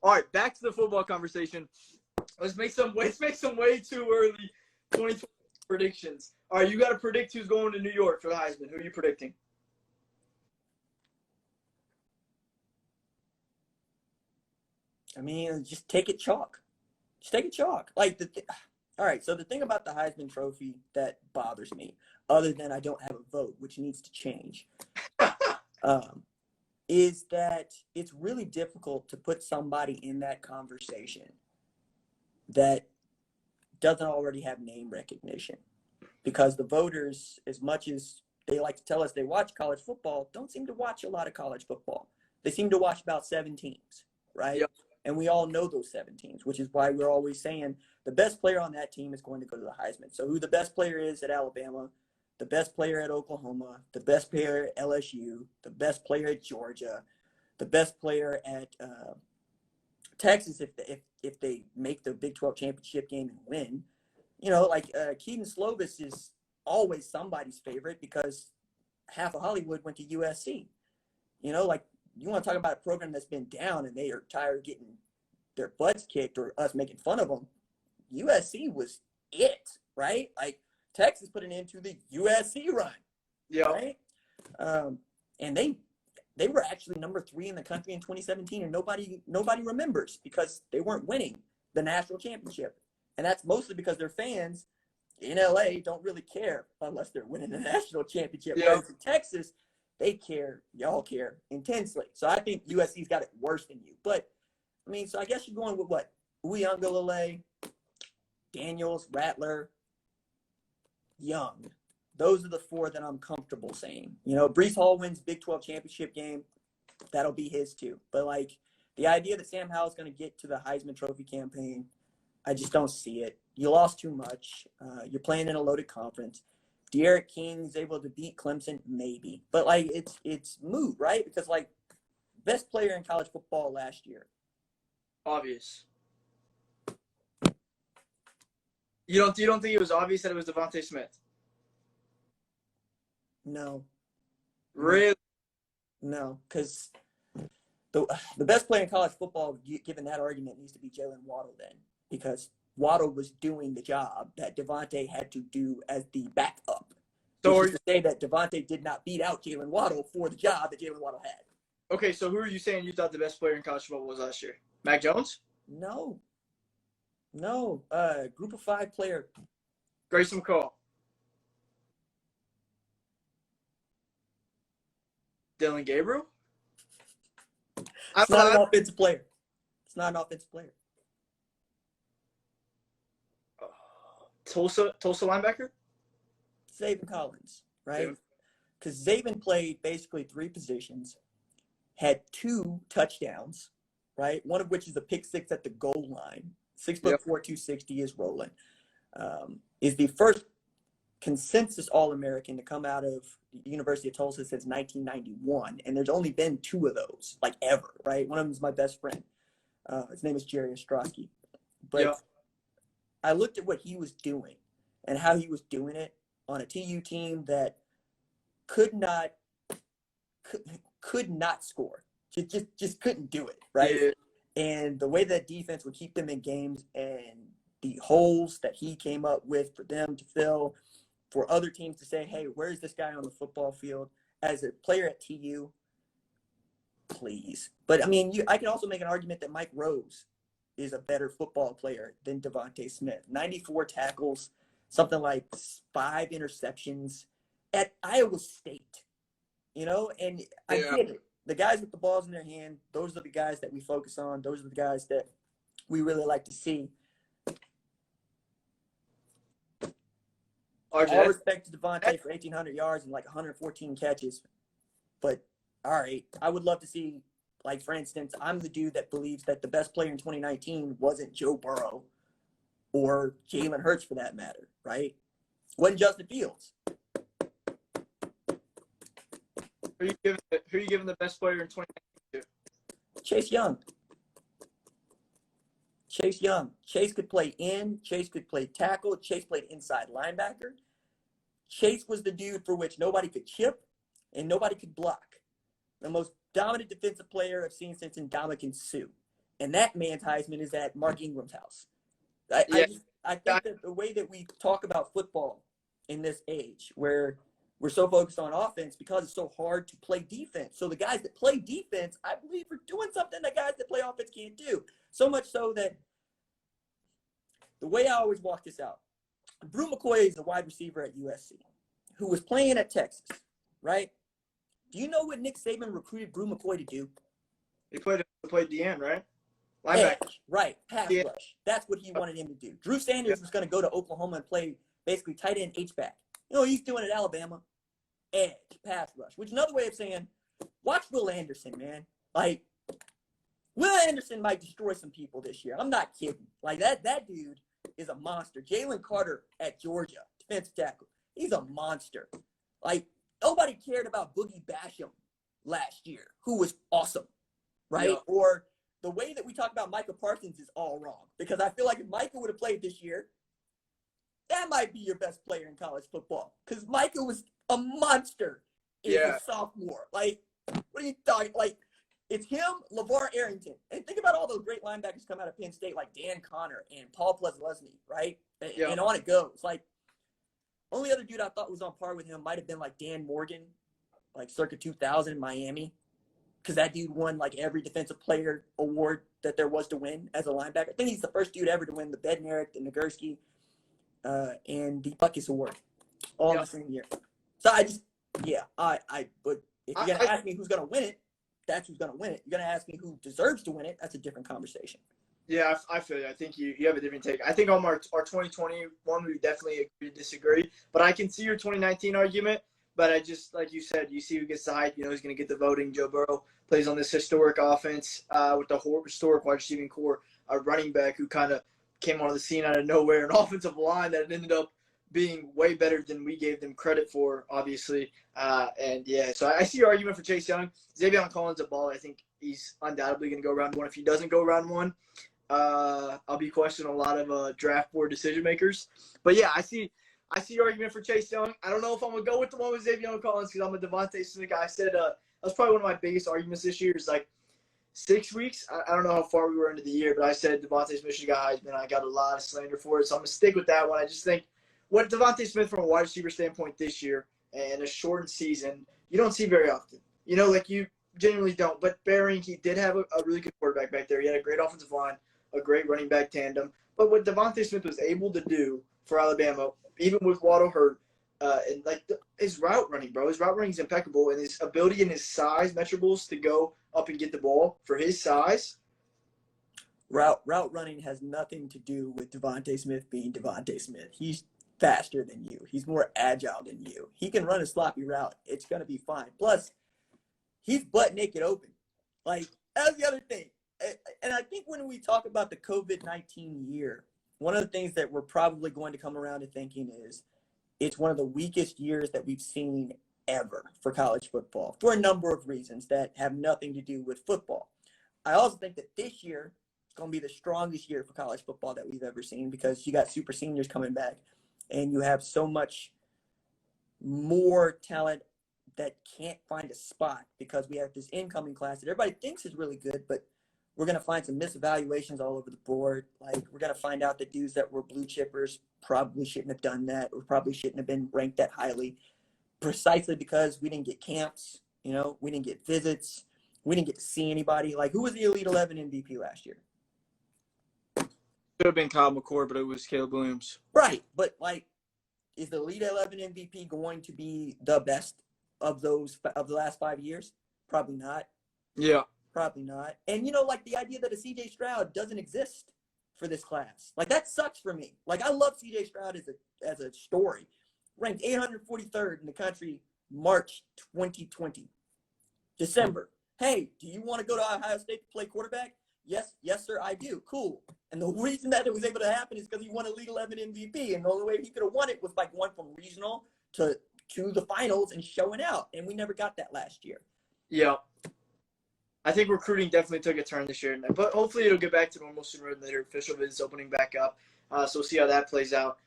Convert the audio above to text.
All right, back to the football conversation. Let's make some way too early 2020 predictions. All right, you got to predict who's going to New York for the Heisman. Who are you predicting? I mean, just take it chalk. Just take it chalk. Like all right, so the thing about the Heisman Trophy that bothers me, other than I don't have a vote, which needs to change, is that it's really difficult to put somebody in that conversation that doesn't already have name recognition. Because the voters, as much as they like to tell us they watch college football, don't seem to watch a lot of college football. They seem to watch about 7 teams, right? Yep. And we all know those 7 teams, which is why we're always saying the best player on that team is going to go to the Heisman. So who the best player is at Alabama, the best player at Oklahoma, the best player at LSU, the best player at Georgia, the best player at Texas if they make the Big 12 championship game and win. You know, like Keaton Slovis is always somebody's favorite because half of Hollywood went to USC. You know, like you want to talk about a program that's been down and they are tired of getting their butts kicked or us making fun of them. USC was it, right? Like Texas put an end to the USC run, right? And they were actually number 3 in the country in 2017, and nobody remembers because they weren't winning the national championship. And that's mostly because their fans in LA don't really care unless they're winning the national championship. Yeah. Whereas in Texas, they care. Y'all care intensely. So I think USC's got it worse than you. But, I mean, so I guess you're going with what? Uigalelei, Daniels, Rattler, Young. Those are the 4 that I'm comfortable saying. You know, Breece Hall wins Big 12 championship game. That'll be his too. But, like, the idea that Sam Howell's going to get to the Heisman Trophy campaign, I just don't see it. You lost too much. You're playing in a loaded conference. De'Aaron King's able to beat Clemson, maybe. But, like, it's moot, right? Because, like, best player in college football last year. Obvious. You don't think it was obvious that it was Davonte Smith? No. Really? No, because the best player in college football, given that argument, needs to be Jaylen Waddle then. Because Waddle was doing the job that Davonte had to do as the backup. So are you to say that Davonte did not beat out Jaylen Waddle for the job that Jaylen Waddle had? Okay, so who are you saying you thought the best player in college football was last year? Mac Jones? No. Group of 5 player. Grayson McCall. Dylan Gabriel? It's not an offensive player. Tulsa linebacker? Zaven Collins, right? Because Zaven played basically 3 positions, had 2 touchdowns, right? One of which is a pick 6 at the goal line. 6'4", 260 is rolling. Is the first consensus All-American to come out of the University of Tulsa since 1991, and there's only been 2 of those, like ever, right? One of them is my best friend. His name is Jerry Ostrowski. But I looked at what he was doing and how he was doing it on a TU team that could not score. Just couldn't do it, right? Yeah. And the way that defense would keep them in games and the holes that he came up with for them to fill, for other teams to say, hey, where's this guy on the football field? As a player at TU, please. But, I mean, I can also make an argument that Mike Rose is a better football player than Davonte Smith. 94 tackles, something like 5 interceptions at Iowa State, you know? And I get it. The guys with the balls in their hand, those are the guys that we focus on. Those are the guys that we really like to see. All respect to Davonte for 1,800 yards and like 114 catches. But, all right, I would love to see, like, for instance, I'm the dude that believes that the best player in 2019 wasn't Joe Burrow or Jalen Hurts for that matter, right? Wasn't Justin Fields. Who are you giving the best player in 2019 to? Chase Young. Chase could play in. Chase could play tackle. Chase played inside linebacker. Chase was the dude for which nobody could chip and nobody could block. The most dominant defensive player I've seen since Ndamukong Suh. And that man's Heisman is at Mark Ingram's house. I think that the way that we talk about football in this age, where we're so focused on offense because it's so hard to play defense. So the guys that play defense, I believe, are doing something that guys that play offense can't do. So much so that the way I always walk this out, Brew McCoy is a wide receiver at USC who was playing at Texas, right? Do you know what Nick Saban recruited Brew McCoy to do? He played DN, right? Edge, right, pass rush. That's what he wanted him to do. Drew Sanders was going to go to Oklahoma and play basically tight end H-back. You know what he's doing at Alabama? Edge, pass rush, which is another way of saying, watch Will Anderson, man. Like, Will Anderson might destroy some people this year. I'm not kidding. Like, that dude is a monster. Jaylen Carter at Georgia, defensive tackle. He's a monster. Like, nobody cared about Boogie Basham last year, who was awesome, right? Yeah. Or the way that we talk about Micah Parsons is all wrong, because I feel like if Micah would have played this year, that might be your best player in college football, because Micah was a monster as a sophomore. Like, what are you talking? Like, it's him, LeVar Arrington. And think about all those great linebackers come out of Penn State, like Dan Connor and Paul Plesney, right? And on it goes. Like, only other dude I thought was on par with him might have been like Dan Morgan, like circa 2000 in Miami, because that dude won like every defensive player award that there was to win as a linebacker. I think he's the first dude ever to win the Bednarik, the Nagurski, and the Buckus Award all in the same year. So but if you're going to ask me who's going to win it, that's who's going to win it. You're going to ask me who deserves to win it, that's a different conversation. Yeah, I feel you. I think you have a different take. I think on our 2020 one, we definitely agree to disagree. But I can see your 2019 argument. But I just, like you said, you see who gets the hype. You know, he's going to get the voting. Joe Burrow plays on this historic offense with the historic wide receiving core, a running back who kind of came onto the scene out of nowhere, an offensive line that ended up being way better than we gave them credit for, obviously. So I see your argument for Chase Young. Xavier Collins a ball. I think he's undoubtedly going to go round one. If he doesn't go round one, I'll be questioning a lot of draft board decision makers. But yeah, I see your argument for Chase Young. I don't know if I'm going to go with the one with Xavier Collins because I'm a Davonte Smith guy. I said that's probably one of my biggest arguments this year is like 6 weeks. I don't know how far we were into the year, but I said Davonte Smith should have got Heisman. I got a lot of slander for it, so I'm going to stick with that one. I just think what Davonte Smith from a wide receiver standpoint this year and a shortened season, you don't see very often. You know, like you genuinely don't. But bearing, he did have a really good quarterback back there. He had a great offensive line, a great running back tandem. But what Davonte Smith was able to do for Alabama, even with Waddle hurt, and like his route running, bro. His route running is impeccable, and his ability and his size measurables to go up and get the ball for his size. Route running has nothing to do with Davonte Smith being Davonte Smith. He's faster than you. He's more agile than you. He can run a sloppy route. It's going to be fine. Plus, he's butt naked open. Like, that's the other thing. And I think when we talk about the COVID-19 year, one of the things that we're probably going to come around to thinking is it's one of the weakest years that we've seen ever for college football for a number of reasons that have nothing to do with football. I also think that this year is going to be the strongest year for college football that we've ever seen because you got super seniors coming back and you have so much more talent that can't find a spot because we have this incoming class that everybody thinks is really good, but we're going to find some misevaluations all over the board. Like, we're going to find out that dudes that were blue chippers probably shouldn't have done that or probably shouldn't have been ranked that highly precisely because we didn't get camps, you know, we didn't get visits, we didn't get to see anybody. Like, who was the Elite 11 MVP last year? Should have been Kyle McCord, but it was Caleb Williams. Right, but, like, is the Elite 11 MVP going to be the best of the last 5 years? Probably not. Yeah. Probably not. And, you know, like the idea that a C.J. Stroud doesn't exist for this class. Like, that sucks for me. Like, I love C.J. Stroud as a story. Ranked 843rd in the country March 2020. December. Hey, do you want to go to Ohio State to play quarterback? Yes, sir, I do. Cool. And the reason that it was able to happen is because he won a Elite 11 MVP. And the only way he could have won it was by going from regional to the finals and showing out. And we never got that last year. Yeah. I think recruiting definitely took a turn this year. But hopefully it'll get back to normal sooner than later. Official visits opening back up. So we'll see how that plays out.